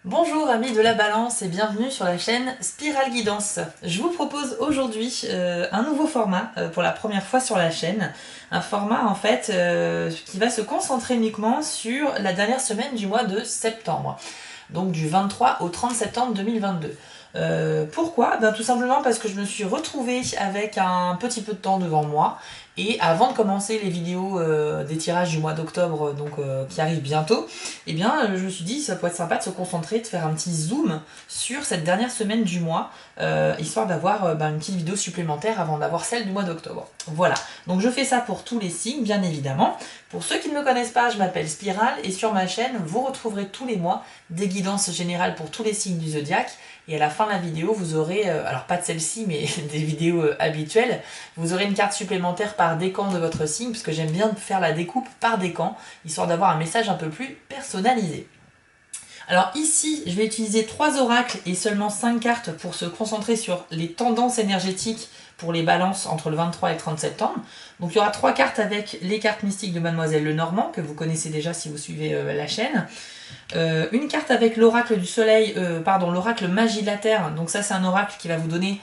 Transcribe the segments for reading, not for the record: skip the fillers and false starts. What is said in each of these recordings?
Bonjour amis de la balance et bienvenue sur la chaîne Spirale Guidance. Je vous propose aujourd'hui un nouveau format pour la première fois sur la chaîne. Un format en fait qui va se concentrer uniquement sur la dernière semaine du mois de septembre. Donc du 23 au 30 septembre 2022. Pourquoi? Tout simplement parce que je me suis retrouvée avec un petit peu de temps devant moi et avant de commencer les vidéos des tirages du mois d'octobre qui arrivent bientôt, je me suis dit ça pourrait être sympa de se concentrer, de faire un petit zoom sur cette dernière semaine du mois, histoire d'avoir une petite vidéo supplémentaire avant d'avoir celle du mois d'octobre. Voilà, donc je fais ça pour tous les signes, bien évidemment. Pour ceux qui ne me connaissent pas, je m'appelle Spirale et sur ma chaîne, vous retrouverez tous les mois des guidances générales pour tous les signes du zodiaque. Et à la fin de la vidéo, vous aurez, alors pas de celle-ci, mais des vidéos habituelles, vous aurez une carte supplémentaire par décan de votre signe, parce que j'aime bien faire la découpe par décan, histoire d'avoir un message un peu plus personnalisé. Alors ici, je vais utiliser 3 oracles et seulement 5 cartes pour se concentrer sur les tendances énergétiques pour les balances entre le 23 et le 30 septembre. Donc il y aura 3 cartes avec les cartes mystiques de Mademoiselle Lenormand, que vous connaissez déjà si vous suivez la chaîne. Une carte avec l'oracle du soleil, l'oracle magie de la terre. Donc ça c'est un oracle qui va vous donner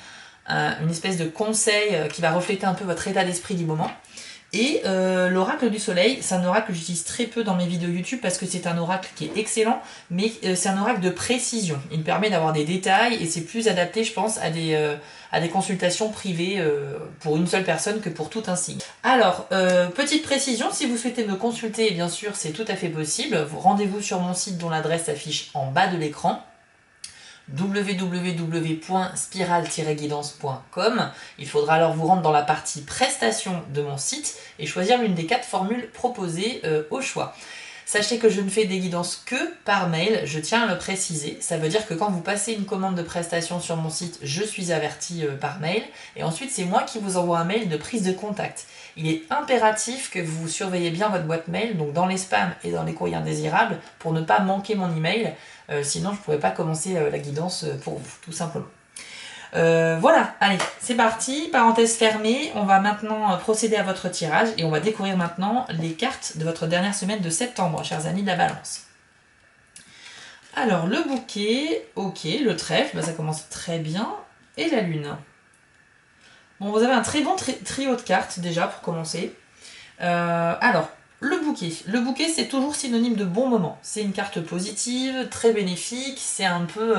une espèce de conseil qui va refléter un peu votre état d'esprit du moment. Et l'oracle du soleil, c'est un oracle que j'utilise très peu dans mes vidéos YouTube parce que c'est un oracle qui est excellent, mais c'est un oracle de précision. Il me permet d'avoir des détails et c'est plus adapté, je pense, à des consultations privées pour une seule personne que pour tout un signe. Alors, petite précision, si vous souhaitez me consulter, bien sûr, c'est tout à fait possible. Rendez-vous sur mon site dont l'adresse s'affiche en bas de l'écran. www.spiral-guidance.com. Il faudra alors vous rendre dans la partie prestations de mon site et choisir l'une des 4 formules proposées au choix. Sachez que je ne fais des guidances que par mail, je tiens à le préciser. Ça veut dire que quand vous passez une commande de prestation sur mon site, je suis averti par mail. Et ensuite, c'est moi qui vous envoie un mail de prise de contact. Il est impératif que vous surveillez bien votre boîte mail, donc dans les spams et dans les courriers indésirables, pour ne pas manquer mon email. Sinon, je ne pourrais pas commencer la guidance pour vous, tout simplement. Voilà, allez, c'est parti, parenthèse fermée, on va maintenant procéder à votre tirage et on va découvrir maintenant les cartes de votre dernière semaine de septembre, chers amis de la balance. Alors, le bouquet, ok, le trèfle, ça commence très bien, et la lune. Bon, vous avez un très bon trio de cartes déjà pour commencer. Alors, le bouquet c'est toujours synonyme de bon moment. C'est une carte positive, très bénéfique, c'est un peu...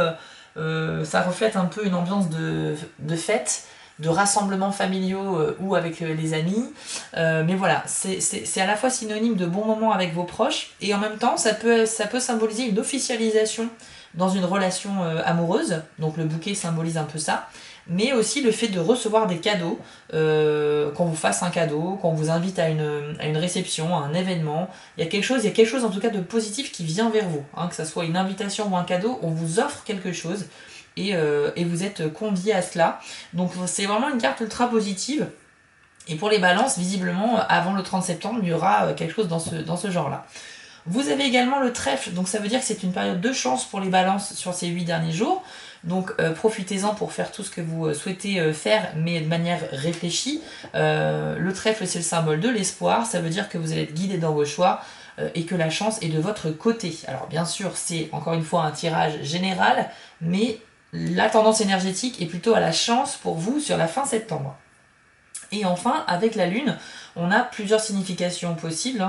ça reflète un peu une ambiance de fête, de rassemblements familiaux ou avec les amis. Mais voilà, c'est à la fois synonyme de bon moment avec vos proches et en même temps ça peut symboliser une officialisation dans une relation amoureuse. Donc le bouquet symbolise un peu ça. Mais aussi le fait de recevoir des cadeaux, qu'on vous fasse un cadeau, qu'on vous invite à une réception, à un événement. Il y a quelque chose en tout cas de positif qui vient vers vous, hein, que ce soit une invitation ou un cadeau, on vous offre quelque chose et vous êtes conviés à cela. Donc c'est vraiment une carte ultra positive. Et pour les balances, visiblement, avant le 30 septembre, il y aura quelque chose dans ce genre-là. Vous avez également le trèfle, donc ça veut dire que c'est une période de chance pour les balances sur ces 8 derniers jours. Donc profitez-en pour faire tout ce que vous souhaitez faire, mais de manière réfléchie. Le trèfle, c'est le symbole de l'espoir, ça veut dire que vous allez être guidé dans vos choix et que la chance est de votre côté. Alors bien sûr, c'est encore une fois un tirage général, mais la tendance énergétique est plutôt à la chance pour vous sur la fin septembre. Et enfin, avec la lune, on a plusieurs significations possibles.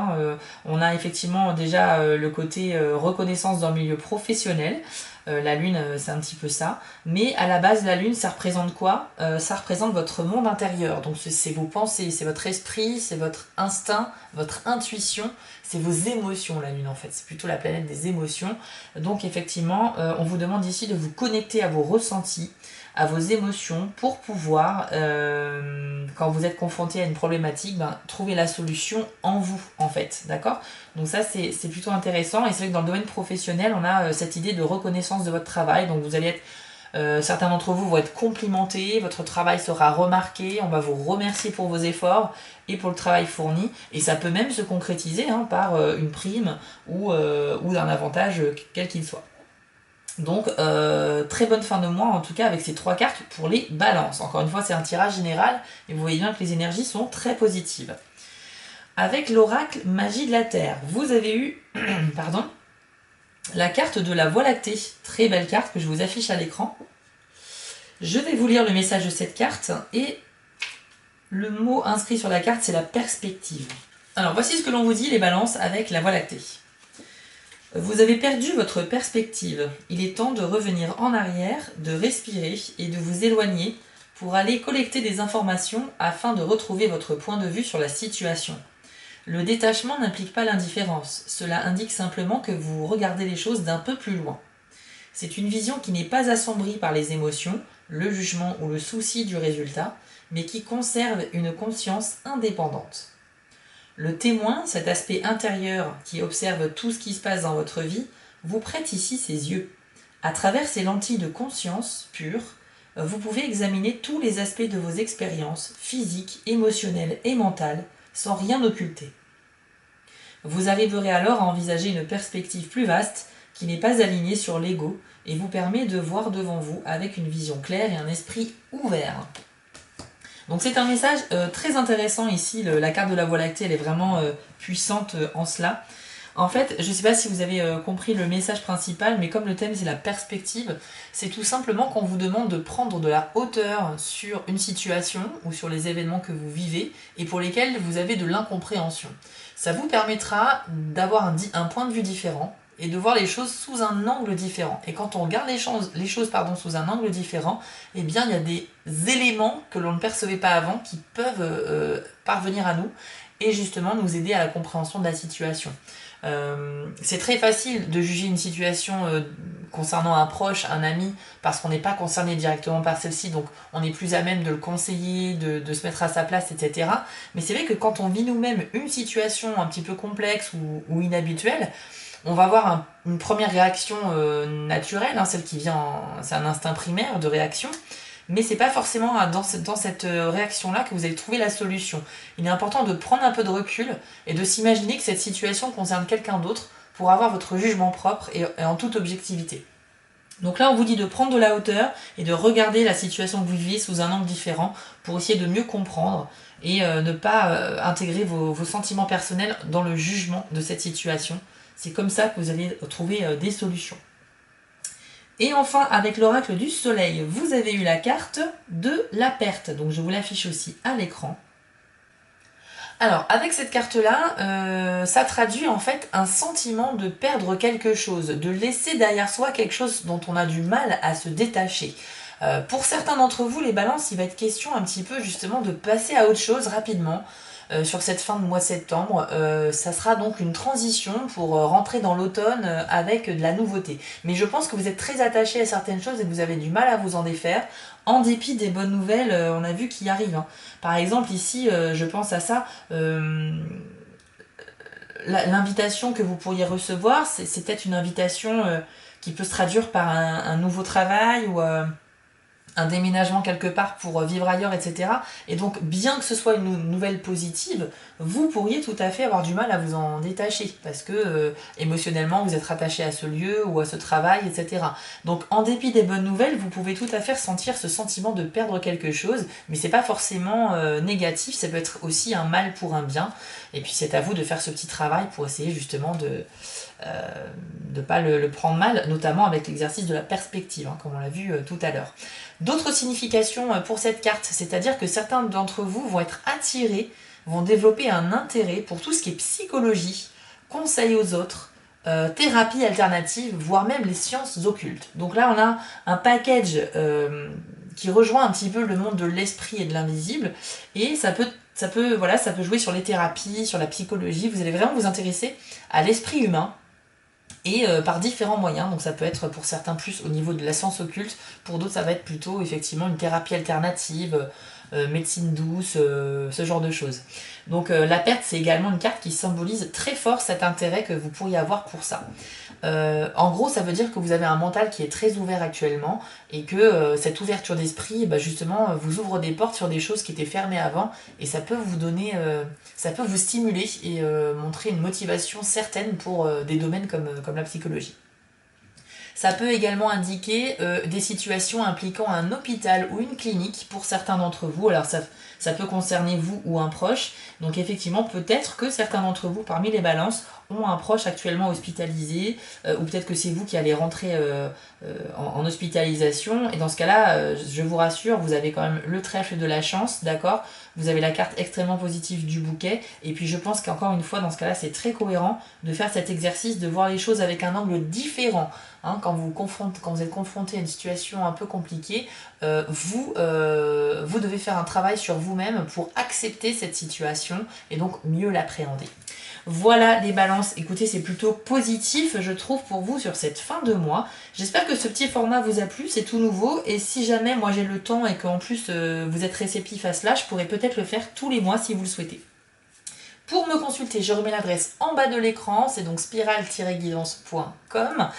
On a effectivement déjà le côté reconnaissance dans le milieu professionnel. La lune, c'est un petit peu ça. Mais à la base, la lune, ça représente quoi? Ça représente votre monde intérieur. Donc c'est vos pensées, c'est votre esprit, c'est votre instinct, votre intuition. C'est vos émotions, la lune en fait. C'est plutôt la planète des émotions. Donc effectivement, on vous demande ici de vous connecter à vos ressentis, à vos émotions pour pouvoir, quand vous êtes confronté à une problématique, trouver la solution en vous en fait, d'accord? Donc ça c'est plutôt intéressant et c'est vrai que dans le domaine professionnel on a cette idée de reconnaissance de votre travail, donc vous allez être, certains d'entre vous vont être complimentés, votre travail sera remarqué, on va vous remercier pour vos efforts et pour le travail fourni et ça peut même se concrétiser par une prime ou un avantage quel qu'il soit. Donc très bonne fin de mois en tout cas avec ces 3 cartes pour les balances. Encore une fois c'est un tirage général et vous voyez bien que les énergies sont très positives. Avec l'oracle magie de la terre, vous avez eu pardon, la carte de la Voie lactée. Très belle carte que je vous affiche à l'écran. Je vais vous lire le message de cette carte et le mot inscrit sur la carte, c'est la perspective. Alors voici ce que l'on vous dit les balances avec la Voie lactée. Vous avez perdu votre perspective. Il est temps de revenir en arrière, de respirer et de vous éloigner pour aller collecter des informations afin de retrouver votre point de vue sur la situation. Le détachement n'implique pas l'indifférence, cela indique simplement que vous regardez les choses d'un peu plus loin. C'est une vision qui n'est pas assombrie par les émotions, le jugement ou le souci du résultat, mais qui conserve une conscience indépendante. Le témoin, cet aspect intérieur qui observe tout ce qui se passe dans votre vie, vous prête ici ses yeux. À travers ces lentilles de conscience pure, vous pouvez examiner tous les aspects de vos expériences physiques, émotionnelles et mentales, sans rien occulter. Vous arriverez alors à envisager une perspective plus vaste qui n'est pas alignée sur l'ego et vous permet de voir devant vous avec une vision claire et un esprit ouvert. Donc c'est un message très intéressant ici, la carte de la Voie lactée, elle est vraiment puissante en cela. En fait, je ne sais pas si vous avez compris le message principal, mais comme le thème c'est la perspective, c'est tout simplement qu'on vous demande de prendre de la hauteur sur une situation ou sur les événements que vous vivez et pour lesquels vous avez de l'incompréhension. Ça vous permettra d'avoir un point de vue différent et de voir les choses sous un angle différent. Et quand on regarde les choses sous un angle différent, eh bien il y a des éléments que l'on ne percevait pas avant qui peuvent parvenir à nous et justement nous aider à la compréhension de la situation. C'est très facile de juger une situation concernant un proche, un ami, parce qu'on n'est pas concerné directement par celle-ci, donc on est plus à même de le conseiller, de se mettre à sa place, etc. Mais c'est vrai que quand on vit nous-mêmes une situation un petit peu complexe ou inhabituelle, on va avoir une première réaction naturelle, hein, celle qui vient, c'est un instinct primaire de réaction, mais c'est pas forcément dans cette réaction-là que vous allez trouver la solution. Il est important de prendre un peu de recul et de s'imaginer que cette situation concerne quelqu'un d'autre pour avoir votre jugement propre et en toute objectivité. Donc là, on vous dit de prendre de la hauteur et de regarder la situation que vous vivez sous un angle différent pour essayer de mieux comprendre et ne pas intégrer vos sentiments personnels dans le jugement de cette situation. C'est comme ça que vous allez trouver des solutions. Et enfin, avec l'oracle du soleil, vous avez eu la carte de la perte. Donc je vous l'affiche aussi à l'écran. Alors, avec cette carte-là, ça traduit en fait un sentiment de perdre quelque chose, de laisser derrière soi quelque chose dont on a du mal à se détacher. Pour certains d'entre vous, les balances, il va être question un petit peu justement de passer à autre chose rapidement. Sur cette fin de mois de septembre, ça sera donc une transition pour rentrer dans l'automne avec de la nouveauté. Mais je pense que vous êtes très attaché à certaines choses et que vous avez du mal à vous en défaire, en dépit des bonnes nouvelles, on a vu qui arrivent. Hein. Par exemple ici, je pense à ça, l'invitation que vous pourriez recevoir, c'est peut-être une invitation qui peut se traduire par un nouveau travail ou un déménagement quelque part pour vivre ailleurs, etc. Et donc, bien que ce soit une nouvelle positive, vous pourriez tout à fait avoir du mal à vous en détacher, parce que émotionnellement, vous êtes rattaché à ce lieu ou à ce travail, etc. Donc, en dépit des bonnes nouvelles, vous pouvez tout à fait ressentir ce sentiment de perdre quelque chose, mais c'est pas forcément négatif, ça peut être aussi un mal pour un bien, et puis c'est à vous de faire ce petit travail pour essayer justement de ne pas le prendre mal, notamment avec l'exercice de la perspective, hein, comme on l'a vu tout à l'heure. D'autres significations pour cette carte, c'est-à-dire que certains d'entre vous vont être attirés, vont développer un intérêt pour tout ce qui est psychologie, conseil aux autres, thérapie alternative, voire même les sciences occultes. Donc là, on a un package qui rejoint un petit peu le monde de l'esprit et de l'invisible, et ça peut jouer sur les thérapies, sur la psychologie. Vous allez vraiment vous intéresser à l'esprit humain, et par différents moyens, donc ça peut être pour certains plus au niveau de la science occulte, pour d'autres ça va être plutôt effectivement une thérapie alternative, médecine douce, ce genre de choses. Donc la perte, c'est également une carte qui symbolise très fort cet intérêt que vous pourriez avoir pour ça. En gros, ça veut dire que vous avez un mental qui est très ouvert actuellement et que cette ouverture d'esprit, justement, vous ouvre des portes sur des choses qui étaient fermées avant et ça peut vous donner, ça peut vous stimuler et montrer une motivation certaine pour des domaines comme la psychologie. Ça peut également indiquer des situations impliquant un hôpital ou une clinique pour certains d'entre vous. Alors ça ça peut concerner vous ou un proche. Donc effectivement, peut-être que certains d'entre vous, parmi les balances, ont un proche actuellement hospitalisé, ou peut-être que c'est vous qui allez rentrer en hospitalisation. Et dans ce cas-là, je vous rassure, vous avez quand même le trèfle de la chance, d'accord? Vous avez la carte extrêmement positive du bouquet. Et puis je pense qu'encore une fois, dans ce cas-là, c'est très cohérent de faire cet exercice, de voir les choses avec un angle différent. Hein, quand vous êtes confronté à une situation un peu compliquée, vous devez faire un travail sur vous-même pour accepter cette situation et donc mieux l'appréhender. Voilà les balances, écoutez, c'est plutôt positif je trouve pour vous sur cette fin de mois. J'espère que ce petit format vous a plu, c'est tout nouveau et si jamais moi j'ai le temps et qu'en plus vous êtes réceptif à cela, je pourrais peut-être le faire tous les mois si vous le souhaitez. Pour me consulter, je remets l'adresse en bas de l'écran, c'est donc spiral-guidance.com.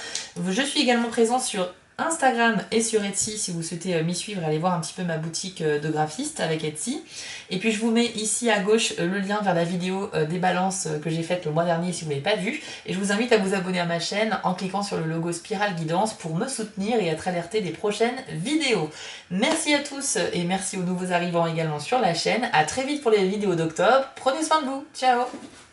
Je suis également présente sur Instagram et sur Etsy si vous souhaitez m'y suivre, allez voir un petit peu ma boutique de graphiste avec Etsy. Et puis je vous mets ici à gauche le lien vers la vidéo des balances que j'ai faite le mois dernier si vous ne l'avez pas vue. Et je vous invite à vous abonner à ma chaîne en cliquant sur le logo Spiral Guidance pour me soutenir et être alerté des prochaines vidéos. Merci à tous et merci aux nouveaux arrivants également sur la chaîne. A très vite pour les vidéos d'octobre. Prenez soin de vous. Ciao!